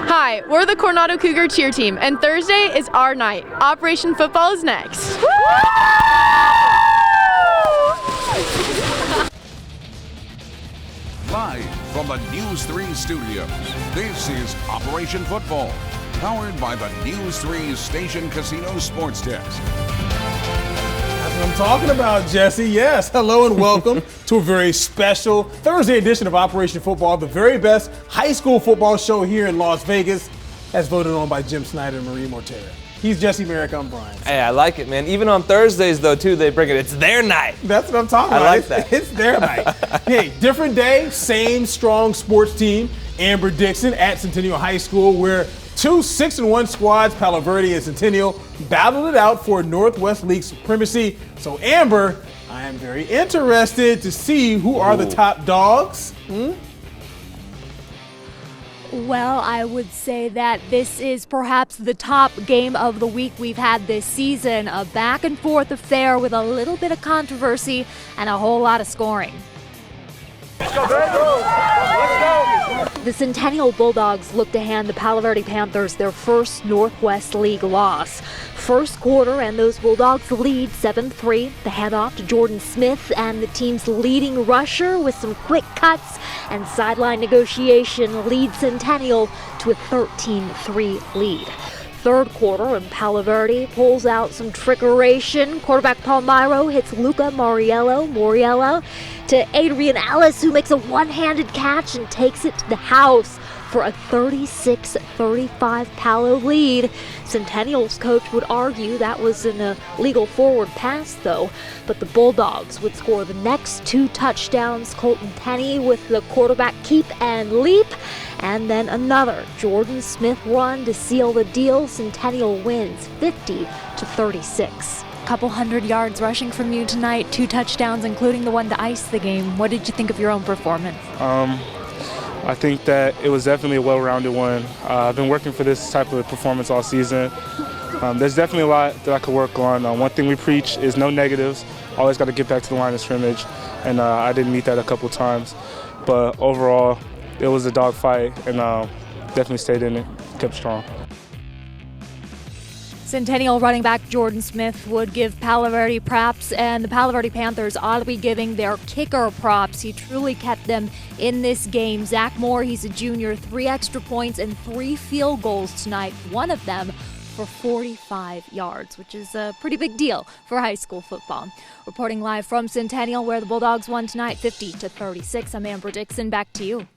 Hi, we're the Coronado Cougar cheer team, and Thursday is our night. Operation Football is next. Live from the News 3 studios, this is Operation Football, powered by the News 3 Station Casino Sports Desk. That's what I'm talking about, Jesse. Yes, hello and welcome to a very special Thursday edition of Operation Football, the very best high school football show here in Las Vegas, as voted on by Jim Snyder and Marie Mortera. He's Jesse Merrick, I'm Brian. Hey, I like it, man. Even on Thursdays, though, too, they bring it. It's their night. That's what I'm talking about. I like that. It's their night. Hey, different day, same strong sports team. Amber Dixon at Centennial High School, where two 6-1 squads, Palo Verde and Centennial, battled it out for Northwest League supremacy. So, Amber, I am very interested to see who are the top dogs. Well, I would say that this is perhaps the top game of the week we've had this season. A back and forth affair with a little bit of controversy and a whole lot of scoring. The Centennial Bulldogs look to hand the Palo Verde Panthers their first Northwest League loss. First quarter, and those Bulldogs lead 7-3. The handoff to Jordan Smith and the team's leading rusher with some quick cuts and sideline negotiation leads Centennial to a 13-3 lead. Third quarter, and Palo Verde pulls out some trickeration. Quarterback Palmyro hits Luca Moriello to Adrian Ellis, who makes a one-handed catch and takes it to the house for a 36-35 Palo lead. Centennial's coach would argue that was an illegal forward pass, though, but the Bulldogs would score the next two touchdowns. Colton Tenney with the quarterback keep and leap, and then another Jordan Smith run to seal the deal. Centennial wins 50-36. Couple hundred yards rushing from you tonight, 2 touchdowns, including the one to ice the game. What did you think of your own performance? I think that it was definitely a well-rounded one. I've been working for this type of performance all season. There's definitely a lot that I could work on. One thing we preach is no negatives. Always got to get back to the line of scrimmage, and I didn't meet that a couple times. But overall, it was a dogfight, and definitely stayed in it, kept strong. Centennial running back Jordan Smith would give Palo Verde props, and the Palo Verde Panthers ought to be giving their kicker props. He truly kept them in this game. Zach Moore, he's a junior, 3 extra points and 3 field goals tonight, one of them for 45 yards, which is a pretty big deal for high school football. Reporting live from Centennial, where the Bulldogs won tonight 50-36, I'm Amber Dixon. Back to you.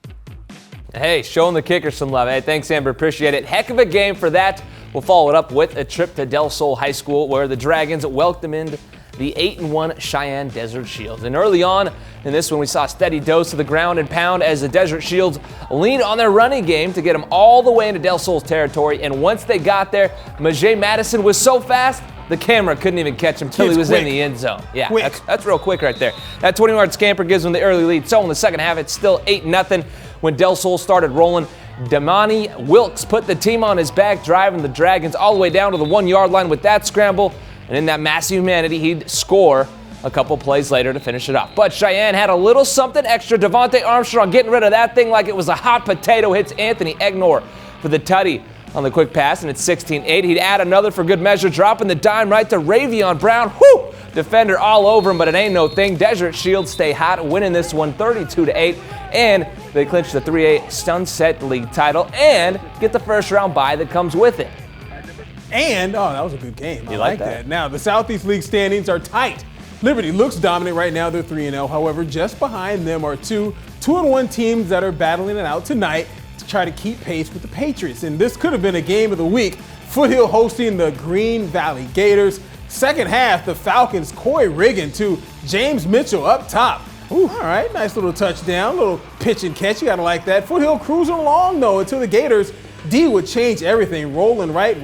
Hey, showing the kicker some love. Hey, thanks, Amber. Appreciate it. Heck of a game for that. We'll follow it up with a trip to Del Sol High School, where the Dragons welcomed in the 8-1 Cheyenne Desert Shields. And early on in this one, we saw a steady dose of the ground and pound as the Desert Shields leaned on their running game to get them all the way into Del Sol's territory. And once they got there, Majay Madison was so fast, the camera couldn't even catch him till he was in the end zone. Yeah, that's real quick right there. That 20-yard scamper gives them the early lead. So in the second half, it's still 8-0 when Del Sol started rolling. Damani Wilkes put the team on his back, driving the Dragons all the way down to the 1-yard line with that scramble. And in that massive humanity, he'd score a couple plays later to finish it off. But Cheyenne had a little something extra. Devontae Armstrong getting rid of that thing like it was a hot potato, hits Anthony Egnor for the tutty on the quick pass, and it's 16-8. He'd add another for good measure, dropping the dime right to Ravion Brown. Whoo! Defender all over him, but it ain't no thing. Desert Shields stay hot, winning this one 32-8, and they clinch the 3A Sunset League title and get the first round bye that comes with it. And, that was a good game. I like that. Now, the Southeast League standings are tight. Liberty looks dominant right now. They're 3-0. However, just behind them are two 2-1 teams that are battling it out tonight to try to keep pace with the Patriots. And this could have been a game of the week. Foothill hosting the Green Valley Gators. Second half, the Falcons, Coy Riggin to James Mitchell up top. Ooh, all right, nice little touchdown, little pitch and catch. You got to like that. Foothill cruising along, though, until the Gators, D would change everything. Rolling right,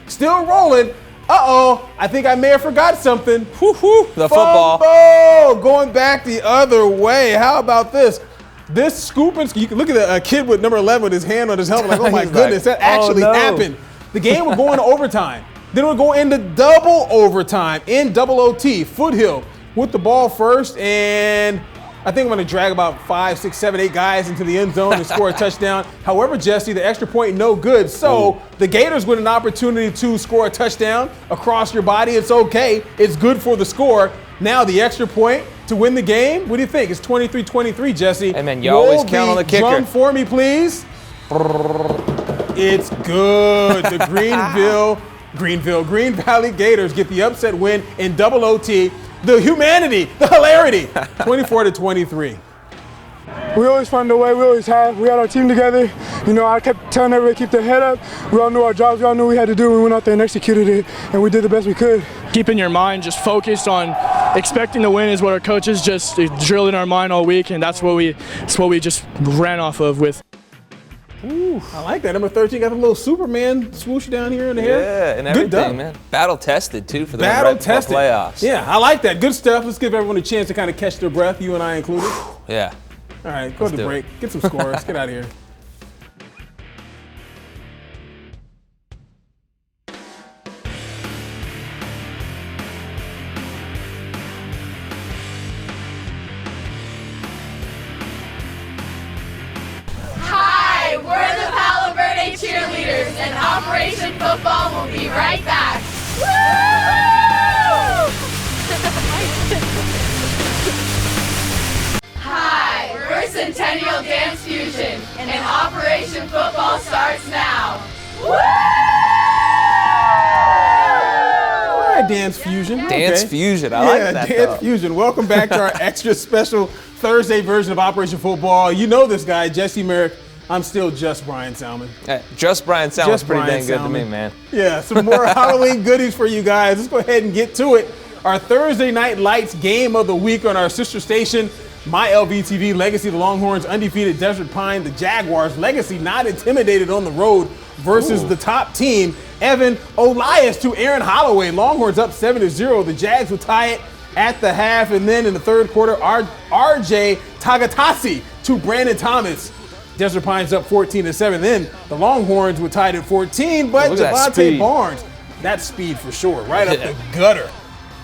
still rolling. Uh-oh, I think I may have forgot something. Woo-hoo. The football. Going back the other way. How about this? This scooping, you can look at a kid with number 11 with his hand on his helmet, like, oh my goodness, that actually happened. The game would go into overtime. Then it would go into double overtime in double OT. Foothill with the ball first, and I think I'm going to drag about 5, 6, 7, 8 guys into the end zone and score a touchdown. However, Jesse, the extra point, no good. So the Gators with an opportunity to score a touchdown across your body. It's okay. It's good for the score. Now the extra point to win the game. What do you think? It's 23-23, Jesse. Hey, man, you always count on the kicker. Drum for me, please. It's good. The Green Valley Gators get the upset win in double OT. The humanity, the hilarity, 24-23. We always find a way. We always have. We had our team together. You know, I kept telling everybody to keep their head up. We all knew our jobs. We all knew what we had to do. We went out there and executed it, and we did the best we could. Keeping your mind just focused on expecting to win is what our coaches just drilled in our mind all week, and that's what we just ran off of with. Ooh, I like that. Number 13 got a little Superman swoosh down here in the hair. Yeah, and everything, man. Battle tested, too, for the playoffs. Yeah, I like that. Good stuff. Let's give everyone a chance to kind of catch their breath, you and I included. Yeah. All right, go to the break. Get some scores. Get out of here. Hi, we're the Palo Verde Cheerleaders, and Operation Football will be right back. Hi, we're Centennial Dance Fusion, and Operation Football starts now. All right, Dance Fusion. Dance Fusion, I like that. Dance Fusion. Welcome back to our extra special Thursday version of Operation Football. You know this guy, Jesse Merrick. I'm still just Brian Salmon. Just Brian Salmon's pretty dang good to me, man. Yeah, some more Halloween goodies for you guys. Let's go ahead and get to it. Our Thursday Night Lights game of the week on our sister station, My LVTV. Legacy, the Longhorns, undefeated Desert Pine, the Jaguars. Legacy not intimidated on the road versus the top team. Evan Olias to Aaron Holloway. Longhorns up 7-0. The Jags will tie it at the half. And then in the third quarter, RJ Tagatasi to Brandon Thomas. Desert Pines up 14-7. Then the Longhorns were tied at 14, but Javonte Barnes, that speed for sure, right up the gutter.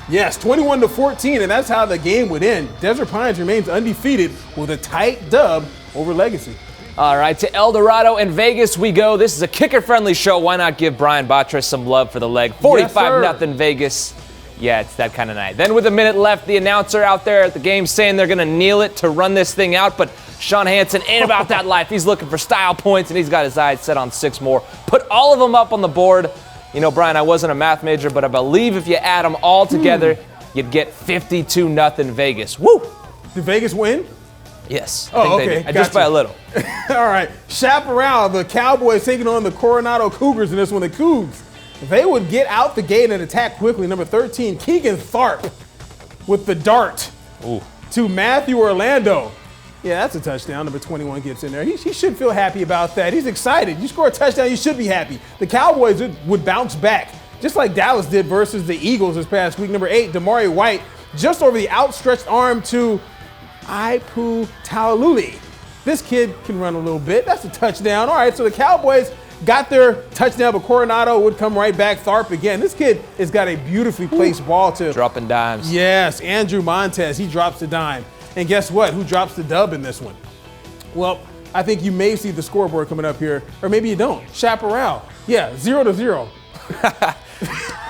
Yes, 21-14, and that's how the game would end. Desert Pines remains undefeated with a tight dub over Legacy. All right, to Eldorado and Vegas we go. This is a kicker-friendly show. Why not give Brian Botras some love for the leg? 45-0 Vegas. Yeah, it's that kind of night. Then with a minute left, the announcer out there at the game saying they're going to kneel it to run this thing out, but Sean Hansen ain't about that life. He's looking for style points, and he's got his eyes set on 6 more. Put all of them up on the board. You know, Brian, I wasn't a math major, but I believe if you add them all together, you'd get 52-0 Vegas. Woo! Did Vegas win? Yes. Oh, okay. Just by a little. All right. Chaparral, the Cowboys taking on the Coronado Cougars in this one. The Cougs, they would get out the gate and attack quickly. Number 13, Keegan Tharp with the dart to Matthew Orlando. Yeah, that's a touchdown. Number 21 gets in there. He should feel happy about that. He's excited. You score a touchdown, you should be happy. The Cowboys would bounce back, just like Dallas did versus the Eagles this past week. Number 8, Damari White, just over the outstretched arm to Ipu Taululi. This kid can run a little bit. That's a touchdown. All right, so the Cowboys got their touchdown, but Coronado would come right back. Tharp again. This kid has got a beautifully placed ball to. Dropping dimes. Yes, Andrew Montez, he drops the dime. And guess what? Who drops the dub in this one? Well, I think you may see the scoreboard coming up here, or maybe you don't. Chaparral. Yeah, 0-0.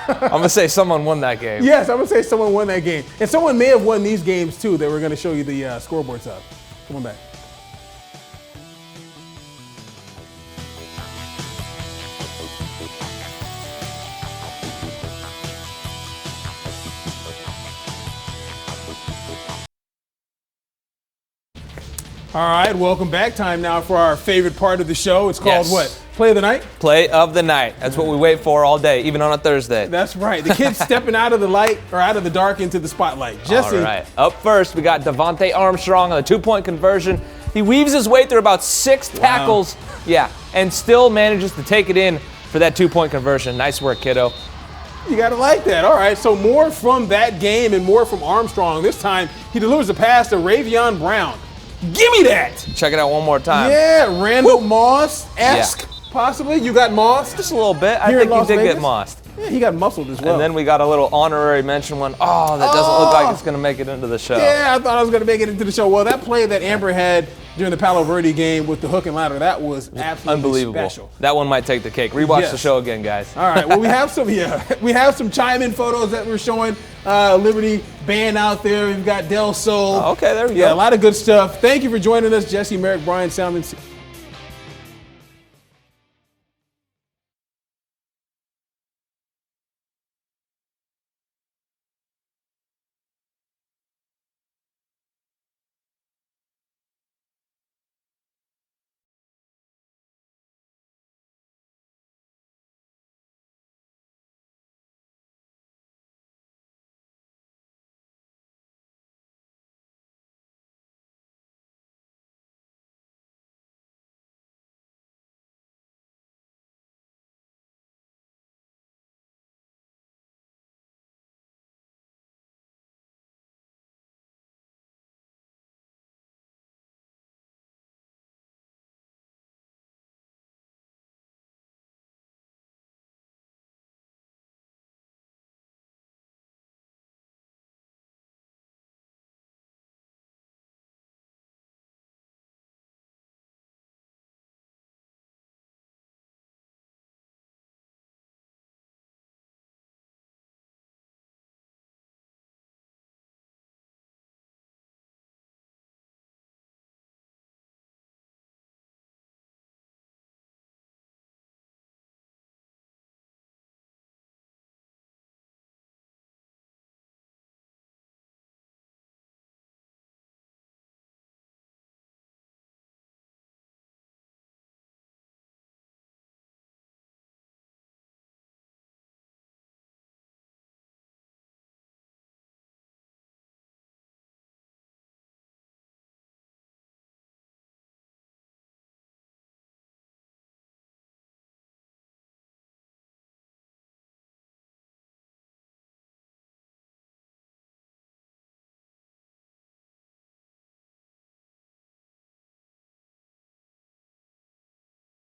I'm going to say someone won that game. Yes, I'm going to say someone won that game. And someone may have won these games, too, that we're going to show you the scoreboards of. Come on back. All right, welcome back. Time now for our favorite part of the show. It's called what? Play of the night? Play of the night. That's what we wait for all day, even on a Thursday. That's right. The kid's stepping out of the light or out of the dark into the spotlight. Jesse. All right. Up first, we got Devontae Armstrong on the 2-point conversion. He weaves his way through about 6 tackles. Yeah, and still manages to take it in for that 2-point conversion. Nice work, kiddo. You got to like that. All right, so more from that game and more from Armstrong. This time, he delivers a pass to Ravion Brown. Give me that. Check it out one more time. Yeah, Randall Moss-esque, possibly. You got Moss? Just a little bit. I think you did get mossed. Yeah, he got muscled as well. And then we got a little honorary mention one. Oh, that doesn't look like it's going to make it into the show. Yeah, I thought I was going to make it into the show. Well, that play that Amber had during the Palo Verde game with the hook and ladder, that was absolutely unbelievable. special. That one might take the cake. Rewatch the show again, guys. All right. Well, we have some chime-in photos that we're showing. Liberty band out there. We've got Del Sol. Oh, okay, there we go. Yeah, a lot of good stuff. Thank you for joining us, Jesse, Merrick, Brian, Salmon.